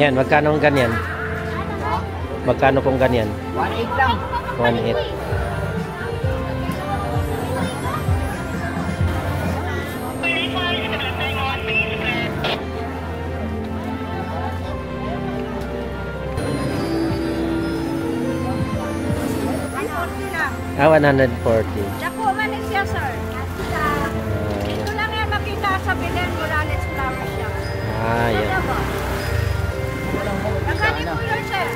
Yan, magkano ang ganyan? Magkano pong ganyan? 1.8 lang. 1.8. Ah, 140. Naku, manis siya, sir. Ito lang yan makita sa Belen Morales Flower Shop. Ah, yan. Nakani ko yun, sir.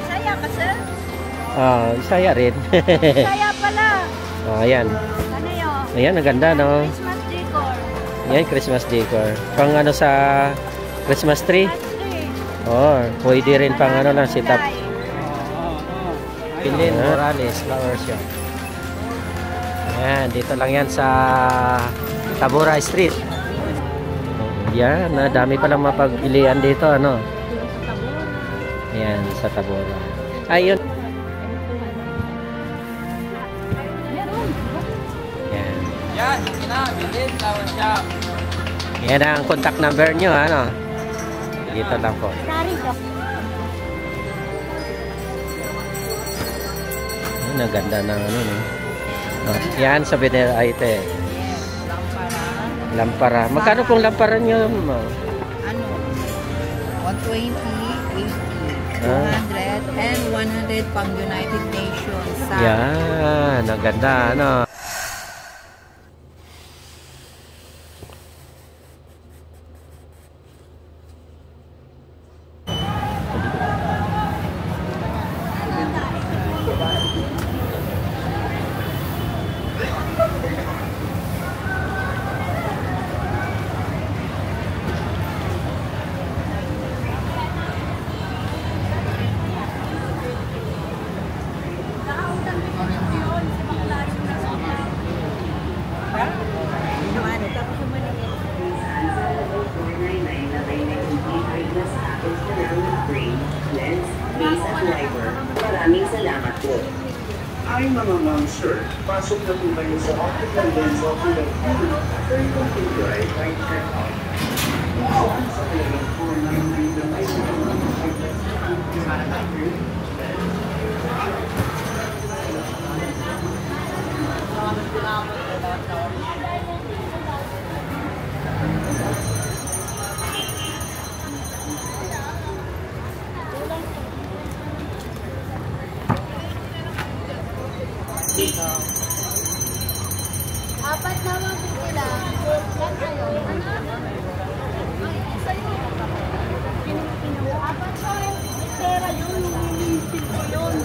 Saya ka, sir? Ah, Isaya rin. Saya pala. Ah, ayan. Ano yun? Ayan, ang ganda, no? Christmas decor. Yan, Christmas decor. Pang ano sa Christmas tree? Oh, pwede rin pang ano lang, sit up. Belen Morales Flower Shop. Ayan, dito lang yan sa Tabora Street. Yan, dami palang mapagpilian dito, ano? Ayan, sa Tabora. Ayun. Yan. Yan, Belen Flower Shop. Yan ang contact number nyo, ano? Dito lang po. Yan, ang ganda ng ano, no? Yan, sa Benel Aite. Lampara. Magkano pong lampara nyo? Ano? 120, 80, 200, and 100 pang United Nations. Yan, ang ganda, ano? Maraming salamat po. Ay mga ma'am, sir, pasok na po kayo sa optical lens ocular clinic. Very computerized by check-out. Saan sa kailang 499 na may Apat naman po sila. Yan kayo. Apat po. Pera yun. Inisip ko yun.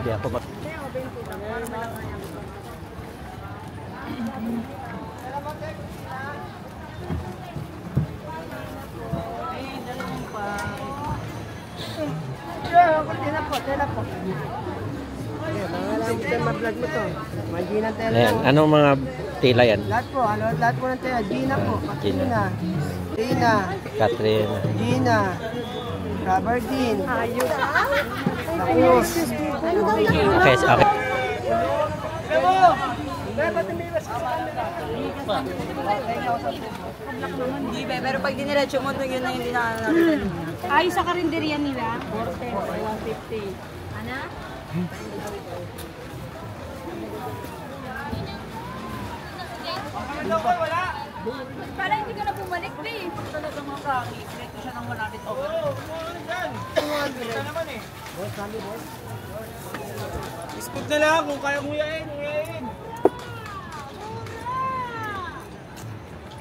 Hindi ako mag... Ayan, anong mga tila yan? Lahat po, lahat po ng tela. Gina po. Gina. Rina. Catherine. Gina. Roberdin. Tapos. Okay, okay. Hindi, pero pag diniretso mo, yun na yung dinaanan natin. Ay, sa karinderya nila, 150. Ano? Para hindi ka na bumalik, babe. Talaga mga promise, ito siya ng 100 over. Ito naman eh. Ispot na lang kung kaya nguyain, nguyain.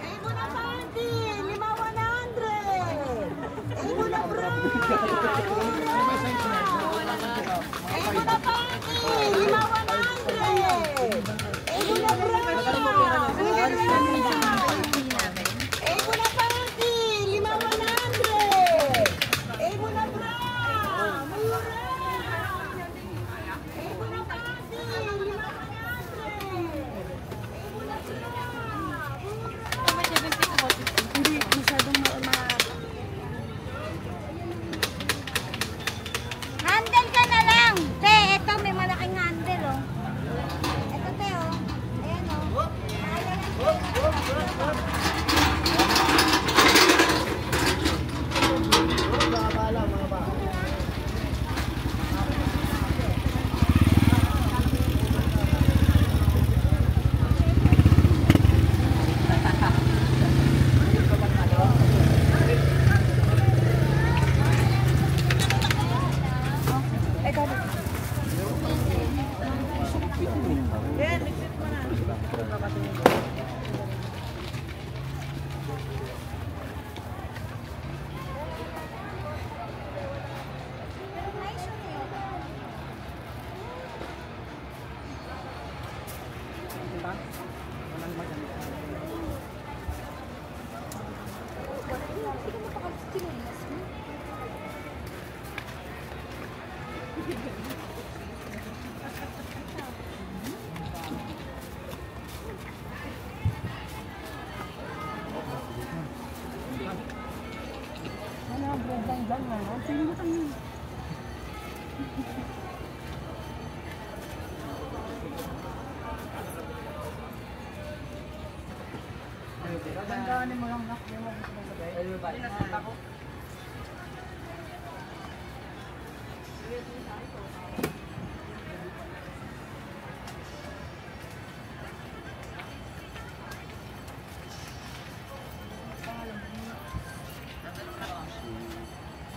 Eh, muna party! 5,100! Eh, muna bro! Eh, muna party! 5,100! Eh, muna bro! Eh, muna party! 5,100! Eh, muna bro! Mura! Eh, muna party! 5,100! Gandaanin mo lang nak. Ayun ba? Ako.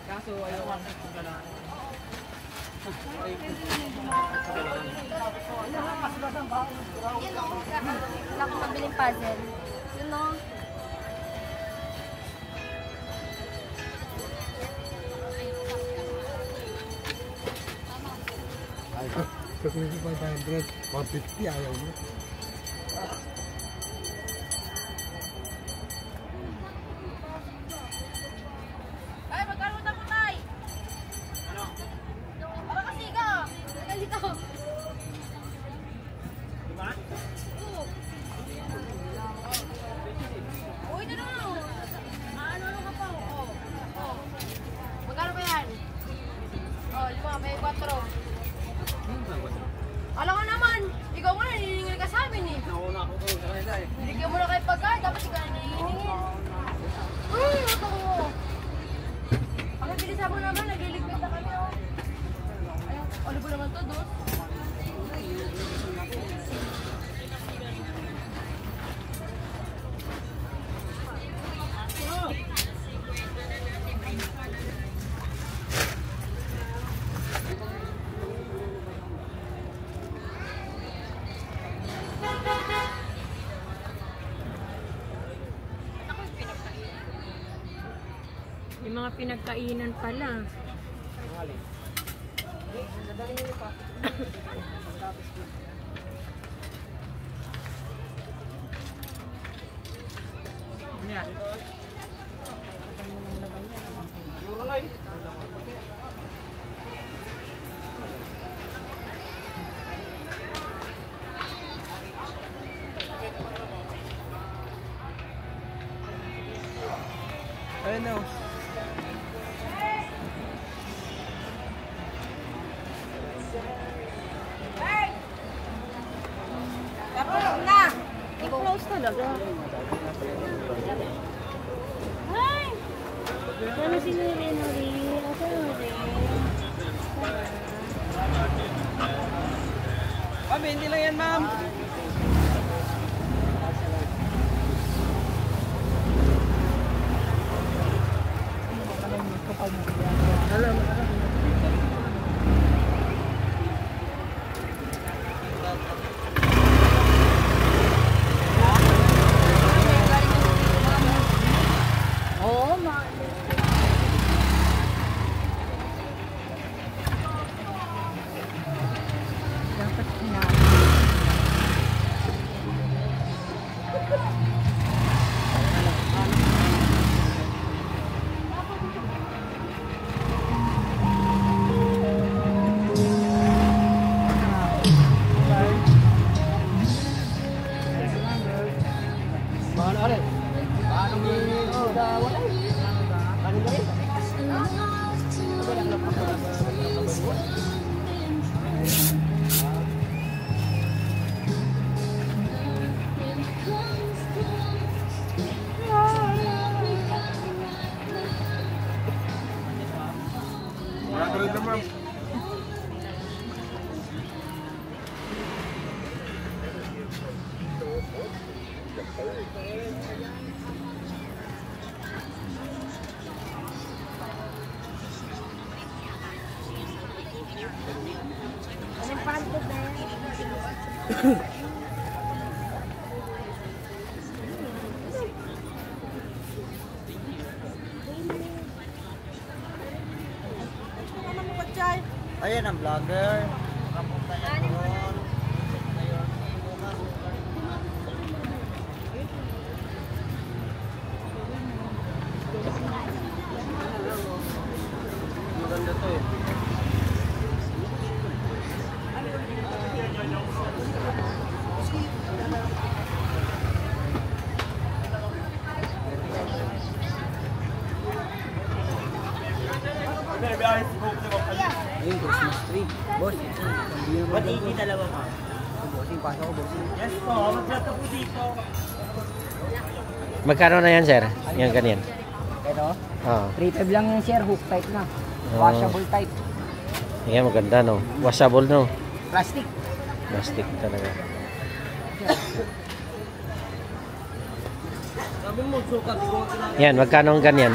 Kaso ayaw ko ng galaan. Wala akong mabiling puzzle. Yun o. Kasi 500, 150 ayaw mo. Ay, magkaroon na po tayo. Ano? Para kasi ka. Nalito. Diba? Oo. Uy, na na. Ano ka pa? Oo. Magkano ba yan? Oh, 5, may 4. Alam ka naman, ikaw mo na niningil ka sa amin eh. Nauna ako kayo sa kanila eh. Binigyan mo na kayo pagkain, dapat ikaw na niningil. Uy, ito ko. Ang bilisan mo naman, nagliligpit na kami oh. Ayun, ano ba naman to, dos? Yung mga pinagkainan pala. Ayun na. Tapos na! I-close talaga. Ay! Ano si Nuri? Asa Nuri? Ma'am, hindi lang yan, ma'am. Oo, ma. Ayan ang vlogger. Kapunta niya doon. Maganda to eh. Ayun, Christmas tree. Boss, hindi naman dito. Dalawa pa. Bossing, pasok ko, bossing. Yes po, magplato po dito. Magkano na yan, sir? Yan, ganyan. Ito? Oo. 3.5 lang yan, sir. Hook type na. Oh. Washable type. Yan, maganda, no? Washable, no? Plastic. Plastic talaga. Sabi mo, sukat ko. Yan, magkano ang ganyan?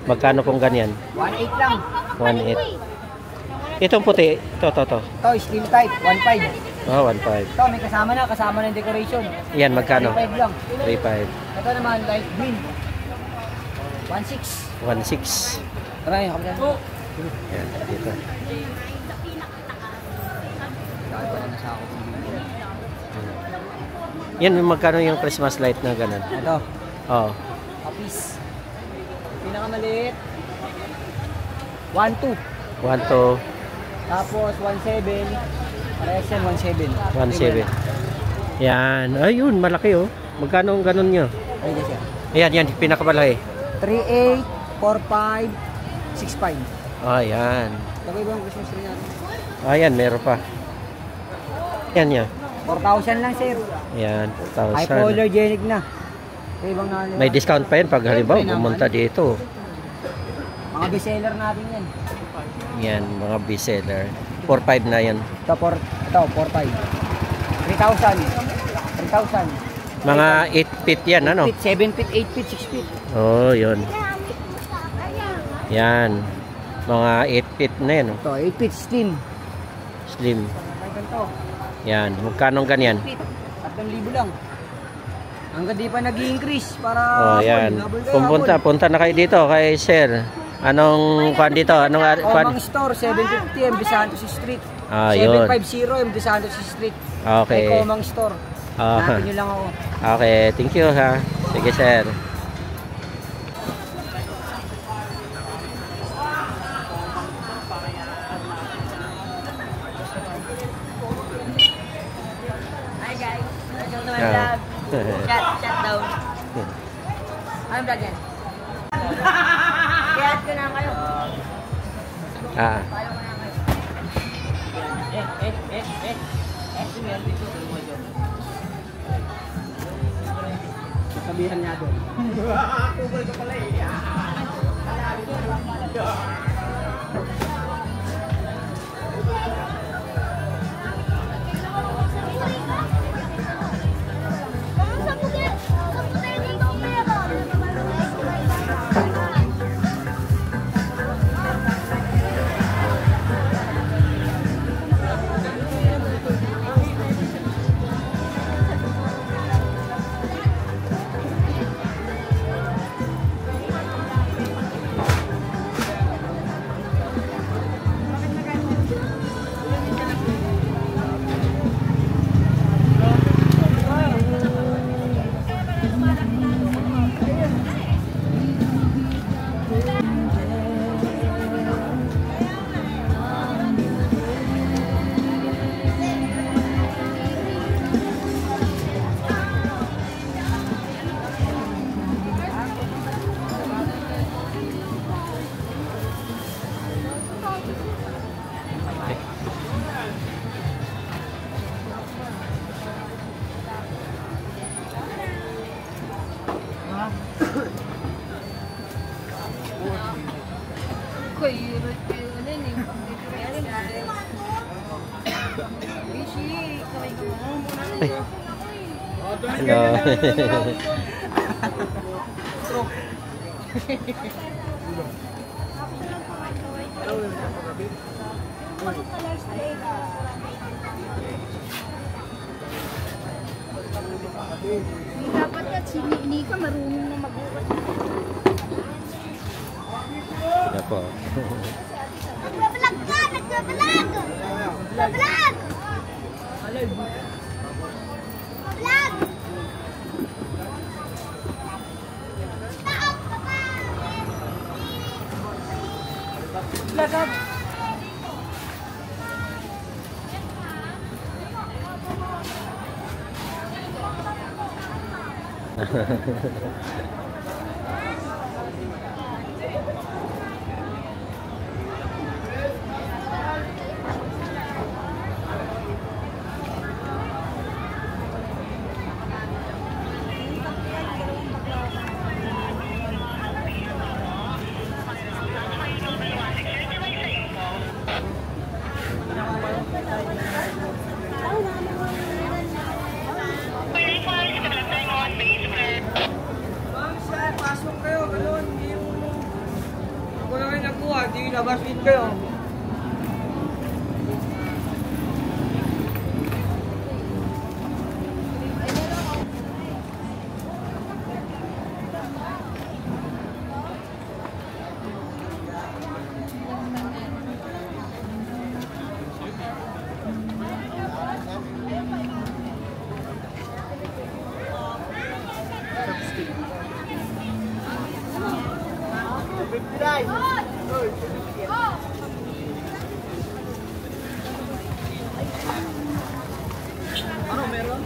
Magkano pong ganyan? 1.8 lang. 1.8. Itong puti, ito. Ito, steel type. 1.5. Oh, 1.5. Ito, may kasama na yung decoration. Yan, magkano? 3.5 lang. 3.5. Ito naman, light green. 1.6. 1.6. Tara, yung kapatid. Yan, dito. Dahil pala nasa ako. Yan, magkano yung Christmas light na ganun? Ito, Oh. kapis. Pinakamaliit. 1.2. 1.2. Tapos 1.7. Parehas yan, 1.7. 1.7. Yan. Ayun, malaki oh. Magkano ang ganun nyo? Ayun siya. Ayan, yan, pinakamalaki. 3.8, 4.5, 6.5. Ayan. Lagay ba ang Christmas tree natin? Ayan, meron pa. Yan, yan. 4,000 lang, sir. Ayan, 4,000. Hypoallergenic na. Kaya ibang naliwa. May discount pa yun pag halimbawa pumunta dito. Mga bestseller natin yan. Yan, mga bestseller. 4.5 na yan. Ito, 4.5. 3,000. 3,000. Mga 8 feet yan, ano? 8 feet, 7 feet, 8 feet, 6 feet. Oh, yun. Yan. Mga 8 feet na yan. Oh. Ito, 8 feet, slim. Slim. Ay, ganito. Yan. Magkano ganyan? 8 feet, 3,000 lang. Hanggang di pa nag-i-increase para Oh, yan. Punta na kayo dito kay Sir. Anong kwan dito? Anong kwan? Omang Store, 750 MD Santos Street. Ah, yun. 750 MD Santos Street. Okay. Kay Omang Store. Ah. Hanapin nyo lang ako. Okay, thank you ha. Sige, Sir. Hi guys. Welcome to my Ah. vlog. Shut down. Anong vlog yan? Kaya ko na kayo. Ah. Sabihan niya doon. Hello. Dapat yan, si Nika marunong na mag-uwas. Sila po. Nagbablog ka! Nagbablog! Nagbablog! Vlog! Lakad! kayo. Ano meron?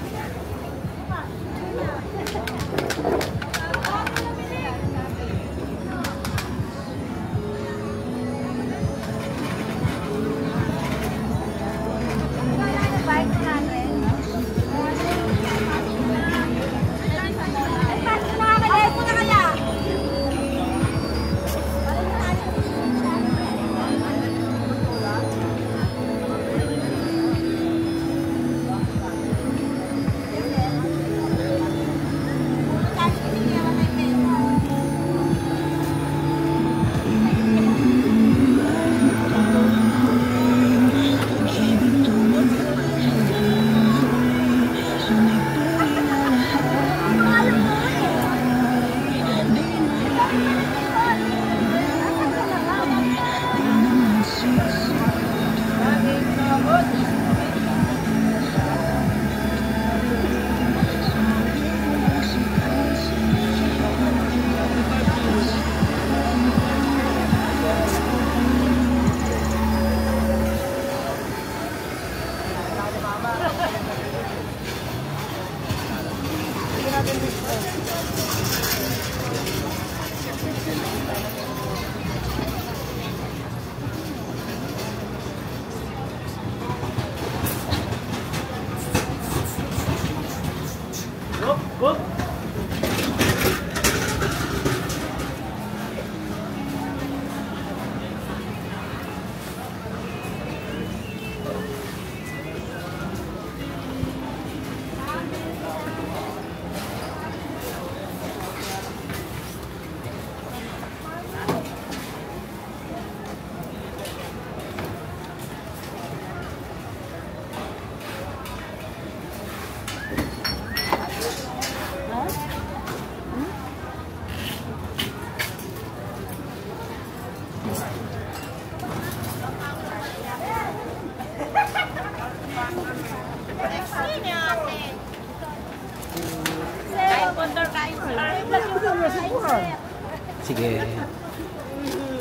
Sige.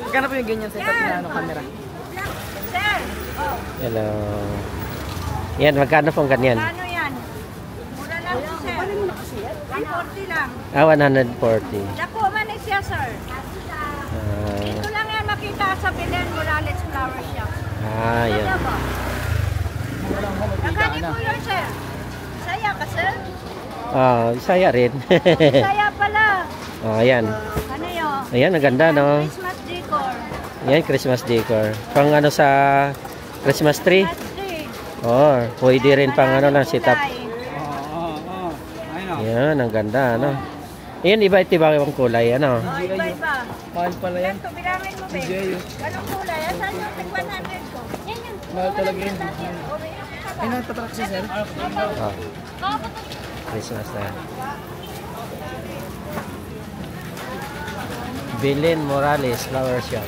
Magkano po yung ganyan sa camera? Sir! Hello. Yan, magkano pong ganyan? Ano yan? Mura lang po, sir. 140 lang. 140. Dako man eh siya, sir. Ito lang yan makita sa Belen Morales Flower Shop. Yan. Ano ba? Nakani po yun, sir. Saya ka, sir? Saya rin. Saya pala. Ayan. Ano yun? Ayan, ang ganda, no? Christmas decor. Yan, Christmas decor. Pang ano sa Christmas tree? Christmas tree. Pwede rin pang ano lang, sit up. Ayun. Yan, ang ganda, ano? Yan, iba-iba yung kulay, ano? Iba-iba. Mahal pala yan. Ito, bilangan mo, Ben. Anong kulay? Asan yung tig 100 ko? Yan yung Mahal talaga yun. Ay, Ay, natatrack si sir. Christmas na. Belen Morales Flower Shop.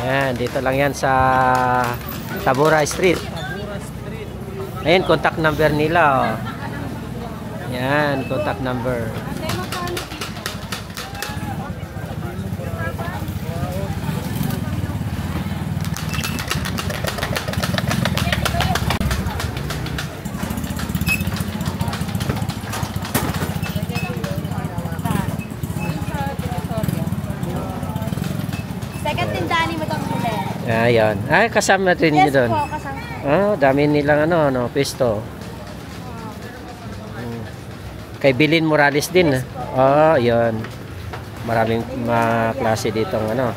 Ayan, dito lang yan sa Tabora Street. Ayan, contact number nila. Ayan, contact number. Second tindahan mo itong huli. Ayan. Ay, kasama rin nyo Yes doon. po, kasama. Dami nilang ano, pesto. Kay Belen Morales din. Yun. Maraming mga klase ditong ano.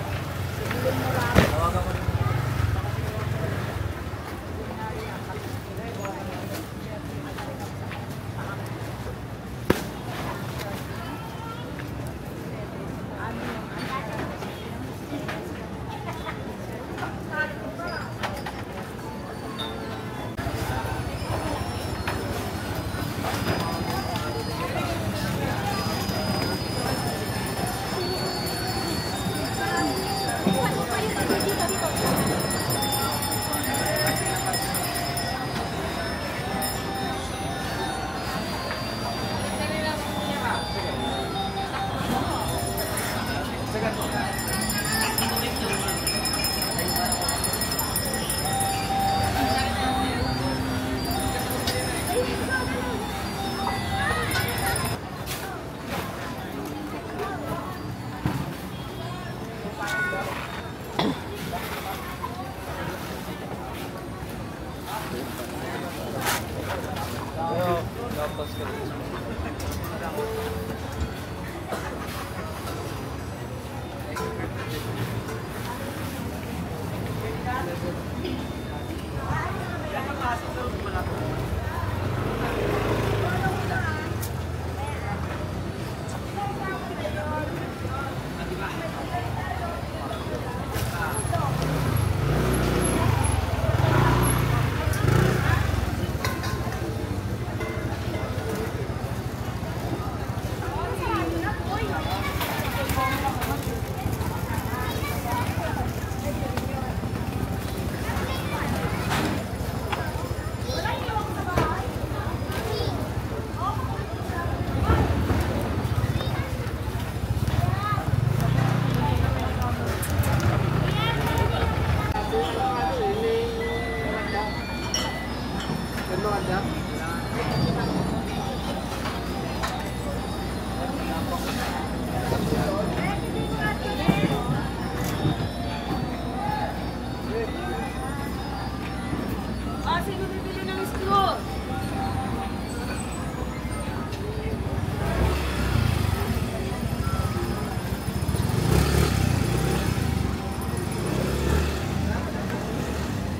Sino bibili ng straw?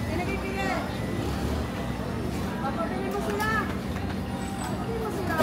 Sino bibili? Papabili mo sila. Papabili mo sila.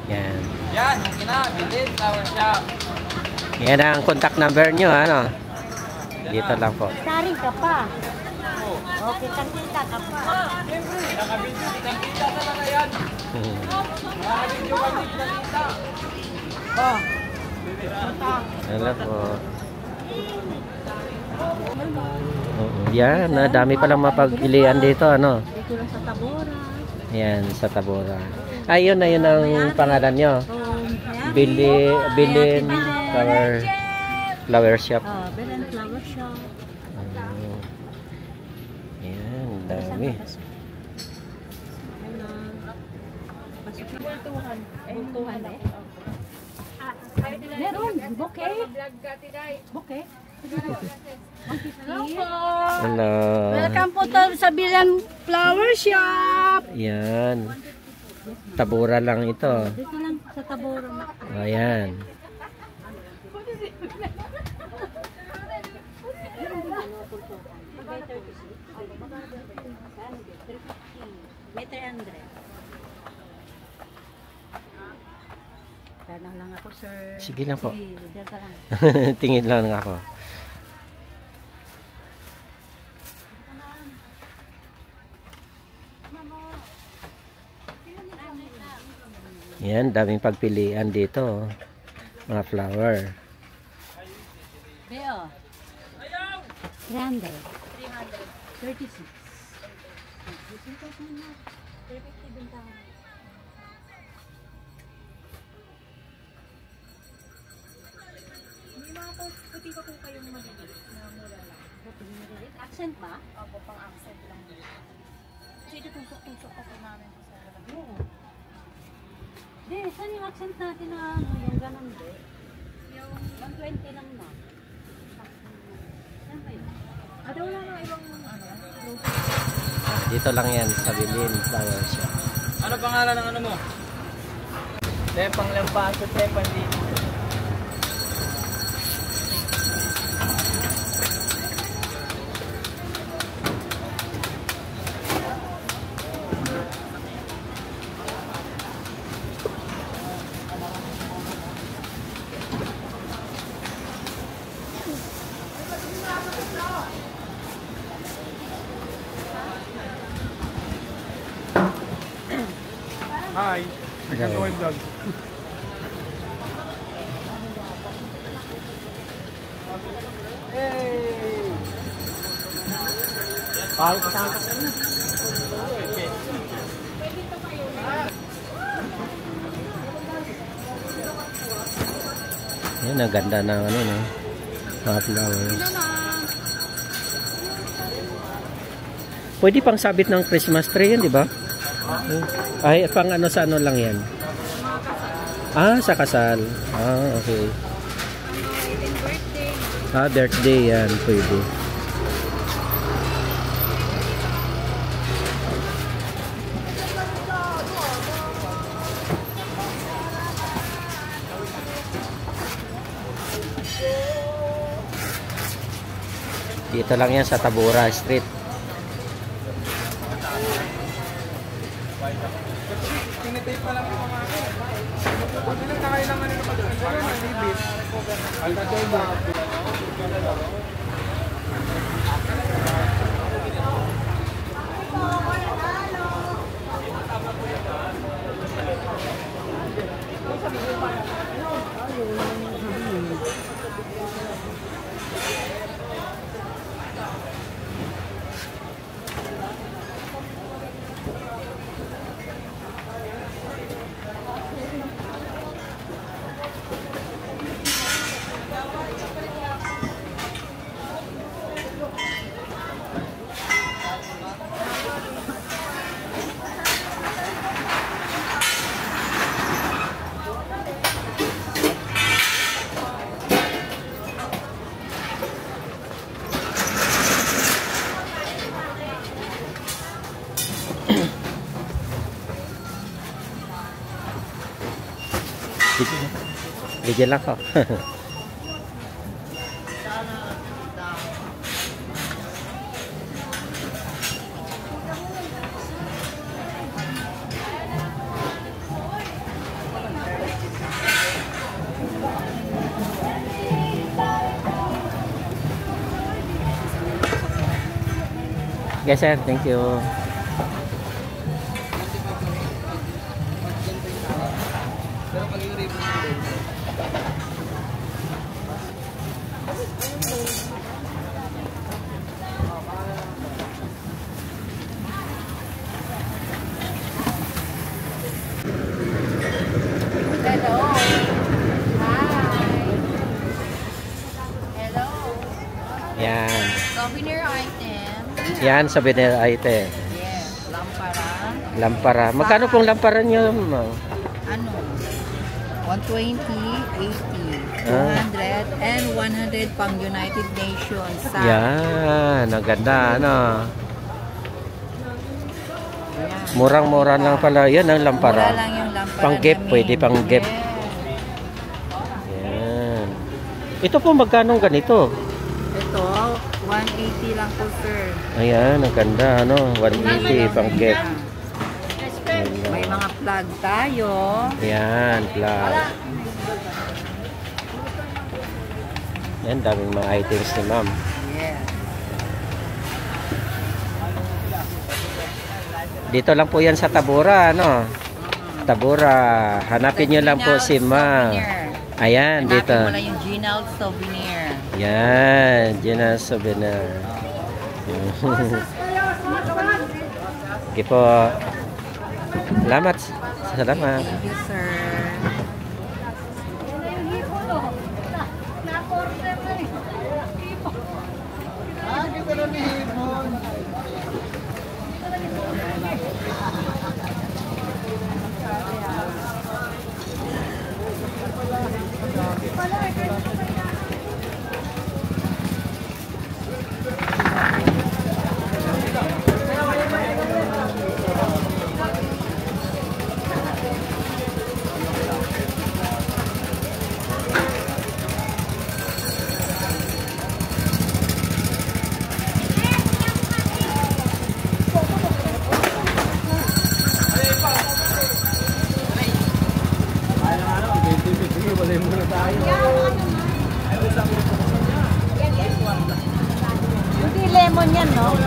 Yan. Yan, okay na. Bilhin, flower shop. Yan ang contact number nyo, ano? Dito lang po. Sari ka pa. Okay, kita ka pa. Siyempre, nakabidyo, kitang-kita talaga yan. Nakabidyo kami, kitang-kita. Hello po. Yan, dami palang mapagpilian dito, ano? Dito lang sa Tabora. Yan, sa Tabora. Ayun na yun ang pangalan nyo. Bilin Flower Shop. Bilin Flower Shop. Yan, dami. Meron, bouquet. Bouquet. Hello po. Hello. Welcome po to sa Bilin Flower Shop. Yan. Tabora lang ito. Dito lang sa Tabora. Ayan. Meter Andre. Tanong lang ako, sir. Sige lang po. Sige, dito lang. Tingin lang ako. Yan, daming pagpilian dito. Mga flower. Beo. 300. 36. Accent ba? Opo, pang accent lang. Kasi itutusok-tusok pa po namin sa lalaki. Oo. Di, saan yung accent natin na ano, yung ganun di? Yung 120 lang na. Saan ba yun? Wala nang ibang ano. Dito lang yan sa Bilin Flower Shop. Ano pangalan ng ano mo? Tepang lampaso, tepang dito. Hi. Welcome to my vlog. Pahal ka saan ka. Yan, ang ganda ng ano, no? Mga flowers. Pwede pang sabit ng Christmas tree yan, di ba? Ay, pang ano sa ano lang yan? Ah, sa kasal. Ah, okay. Ah, birthday yan. Pwede. Dito lang yan sa Tabura Street. Tinitape pa lang yung mga ako. Pag ilang nakailangan nila pag-asalan na libit. Altatol ba? Bigyan lang ko. Yes, sir. Thank you. Hello. Hi. Hello. Yan. Souvenir item. Yan, souvenir item. Yes. Lampara. Lampara. Magkano pong lampara nyo, ma'am? Ano? 120, 80, Ah. 200, and 100 pang United Nations. Sa Yan. Ang ganda, ano? Yan. Murang-mura lang pala. Yan ang Mura lampara. lang yung lampara Pang gift, namin. pwede pang gift. Yes. Yan. Ito po magkano ganito? Ito, 180 lang po, sir. Ayan, ang ganda, ano? 180 pang gift. May mga plug tayo. Yan, plug. Yan, daming mga items ni ma'am. Yes. Dito lang po yan sa Tabura, ano? Tabura. Hanapin nyo lang po si ma'am. Ayan, Hanapin dito. mo lang yung Ginald Souvenir. Yan, Gina Souvenir. Okay po. Salamat. Salamat. Thank you, sir. Hindi lemon yan, no?